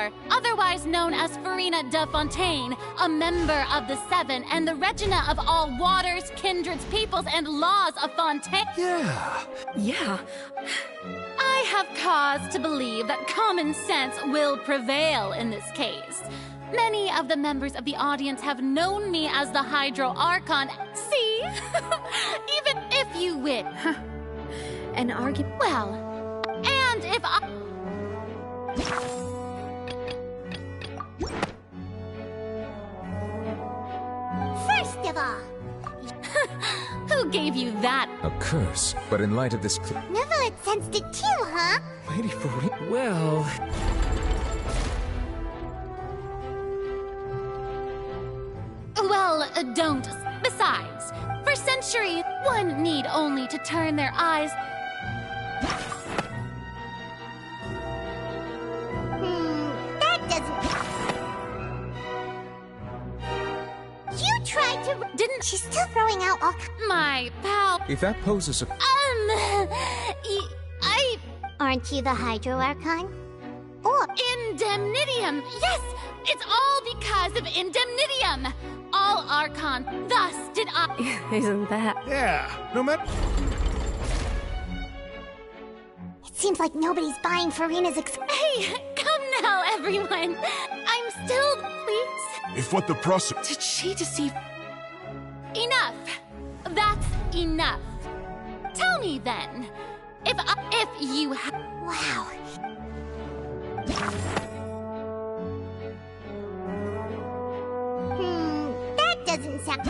Hydroar, otherwise known as Farina de Fontaine, a member of the Seven and the Regina of all waters, kindreds, peoples, and laws of Fontaine. Yeah. I have cause to believe that common sense will prevail in this case. Many of the members of the audience have known me as the Hydro Archon. See? Even if you win. An argument. Well, and if I... First of all, Who gave you that? A curse, but in light of this Nova had sensed it too, huh? Lady Farina... Well... Well, don't. Besides, for centuries, one need only to turn their eyes... That doesn't... You tried to... Didn't... She's still throwing out all... My pal... If that poses a... I... Aren't you the Hydro Archon? Or... Indemnitium! Yes! It's all because of Indemnitium! All Archon, thus did I... Isn't that? Yeah, no matter... It seems like nobody's buying Farina's Hey, come now, everyone! I'm still... Please? If what the prosecutor... Did she deceive? Enough! That's enough! Tell me then, if you have... Wow. That doesn't sound...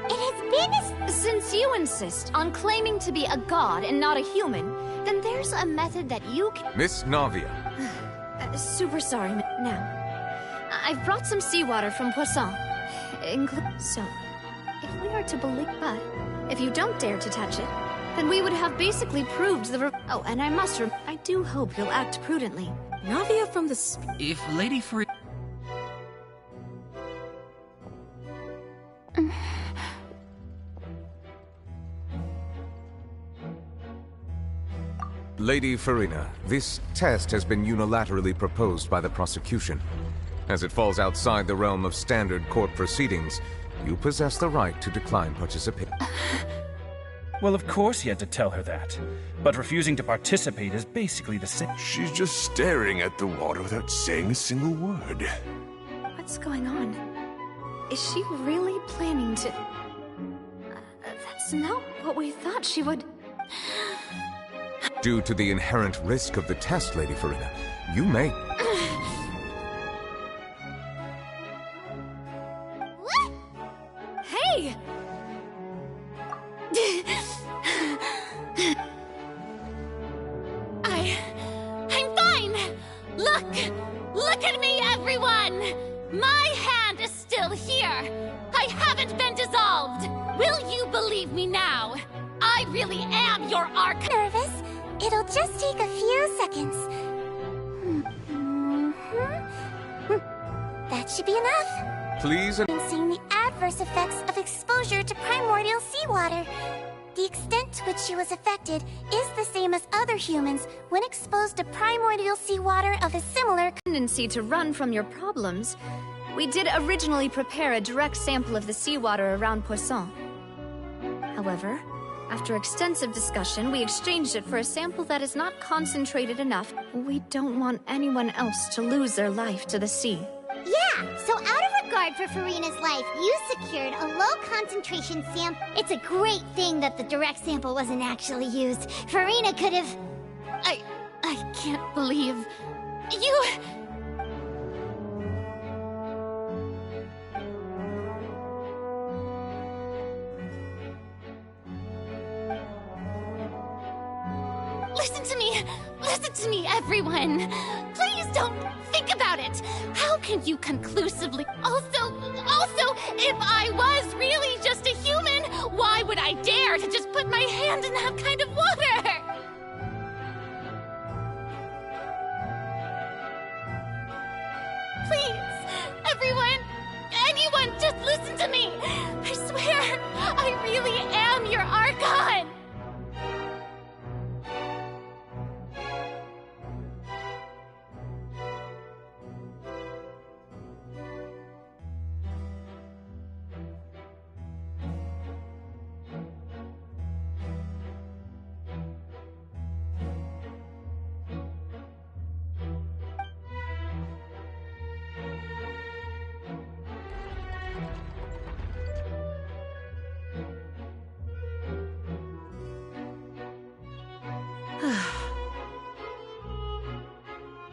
It has been a... Since you insist on claiming to be a god and not a human, then there's a method that you can... Miss Navia. Super sorry, now. I've brought some seawater from Poisson. So, if we are to believe... But, if you don't dare to touch it, then we would have basically proved the... Oh, and I must... I do hope you'll act prudently. Navia from the... If Lady Farina... Lady Farina, this test has been unilaterally proposed by the prosecution. As it falls outside the realm of standard court proceedings, you possess the right to decline participation. Well, of course he had to tell her that. But refusing to participate is basically the same. She's just staring at the water without saying a single word. What's going on? Is she really planning to... that's not what we thought she would... Due to the inherent risk of the test, Lady Farina, you may... What? Hey! I'm fine! Look at me, everyone! My hand is still here! I haven't been dissolved! Will you believe me now? I really am your arch- Nervous? It'll just take a few seconds. That should be enough. Please... Seeing the adverse effects of exposure to primordial seawater. The extent to which she was affected is the same as other humans when exposed to primordial seawater of a similar Tendency to run from your problems. We did originally prepare a direct sample of the seawater around Poisson. However, after extensive discussion, we exchanged it for a sample that is not concentrated enough. We don't want anyone else to lose their life to the sea. Yeah, so out of regard for Farina's life, you secured a low-concentration sample. It's a great thing that the direct sample wasn't actually used. Farina could have... I can't believe... You... Listen to me, everyone! Please don't think about it! How can you conclusively... Also, if I was really just a human, why would I dare to just put my hand in that kind of water? Please, everyone, anyone, just listen to to me! I swear, I really am your Archon!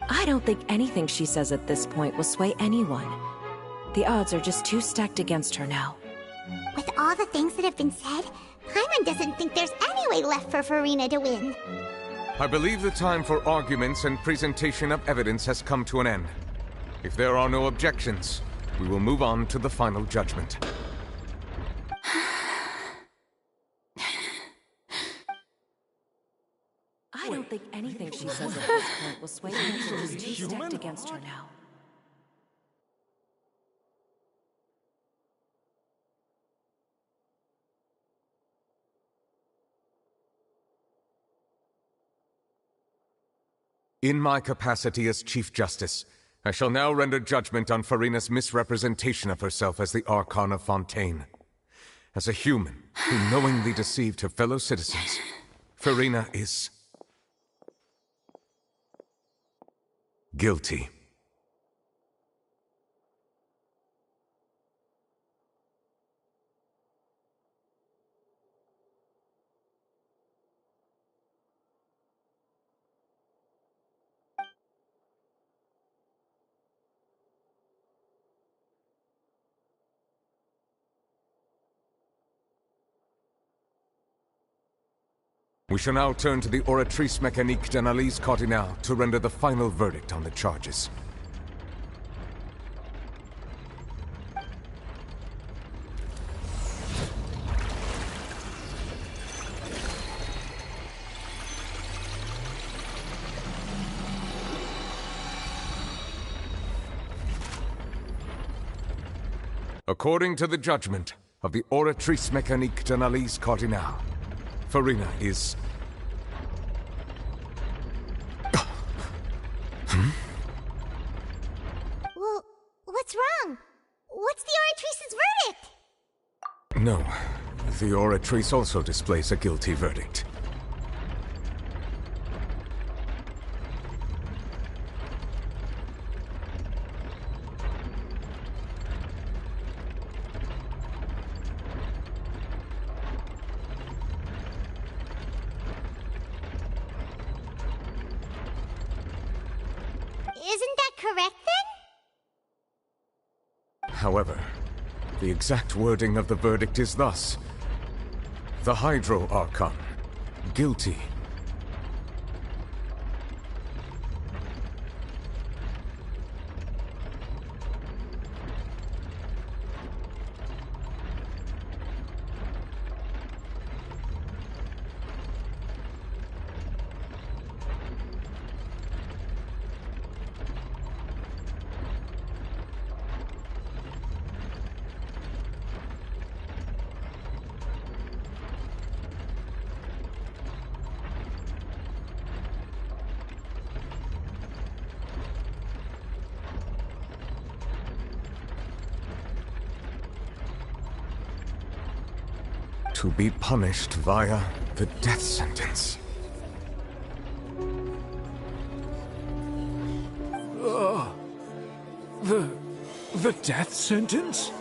I don't think anything she says at this point will sway anyone. The odds are just too stacked against her now. With all the things that have been said, Paimon doesn't think there's any way left for Furina to win. I believe the time for arguments and presentation of evidence has come to an end. If there are no objections, we will move on to the final judgment. I don't think anything she says at this point will sway anyone. Just too stacked against her now. In my capacity as Chief Justice, I shall now render judgment on Furina's misrepresentation of herself as the Archon of Fontaine. As a human who knowingly deceived her fellow citizens, Furina is guilty. We shall now turn to the Oratrice Mécanique d'Analyse Cardinal to render the final verdict on the charges. According to the judgment of the Oratrice Mécanique d'Analyse Cardinal, Furina is... Well, what's wrong? What's the Oratrice's verdict? No, the Oratrice also displays a guilty verdict. Isn't that correct then? However, the exact wording of the verdict is thus: the Hydro Archon, guilty. To be punished via the death sentence. The death sentence?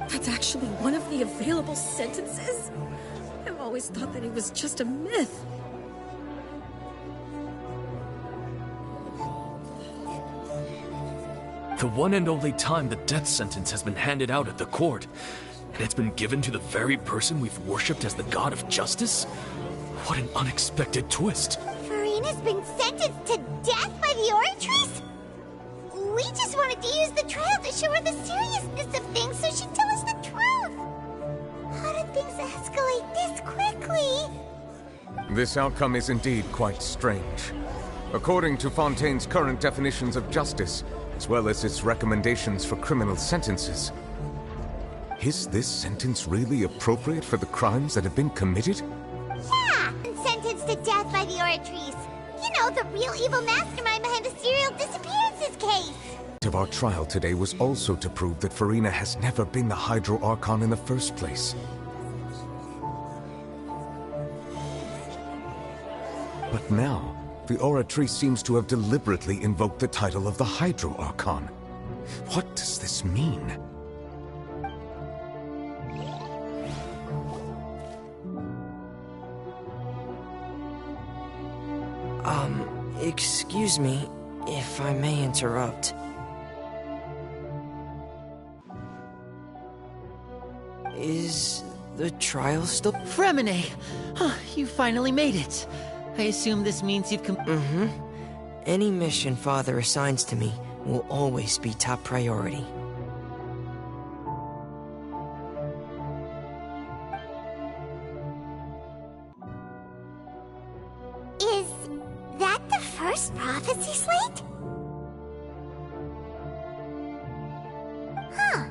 That's actually one of the available sentences? I've always thought that it was just a myth. The one and only time the death sentence has been handed out at the court, and it's been given to the very person we've worshipped as the god of justice? What an unexpected twist. Furina's been sentenced to death by the Oratrice? We just wanted to use the trial to show her the seriousness everything so she'd tell us the truth. How did things escalate this quickly? This outcome is indeed quite strange. According to Fontaine's current definitions of justice, as well as its recommendations for criminal sentences, is this sentence really appropriate for the crimes that have been committed? Yeah! Sentenced to death by the Oratrice. You know, the real evil mastermind behind the serial disappearances case. Of our trial today was also to prove that Furina has never been the Hydro Archon in the first place. But now, the Oratrice seems to have deliberately invoked the title of the Hydro Archon. What does this mean? Excuse me, if I may interrupt. Is the trial still— Freminet! Huh, you finally made it. I assume this means you've Any mission Father assigns to me will always be top priority. Is that the first prophecy slate? Huh.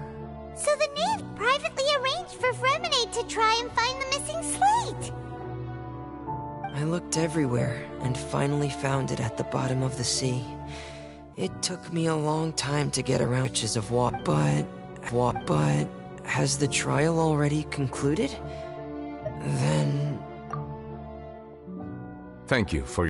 So the knave privately arranged for Freminet to try and find the missing slate. I looked everywhere and finally found it at the bottom of the sea. It took me a long time to get around riches of what, but has the trial already concluded? Then... Thank you for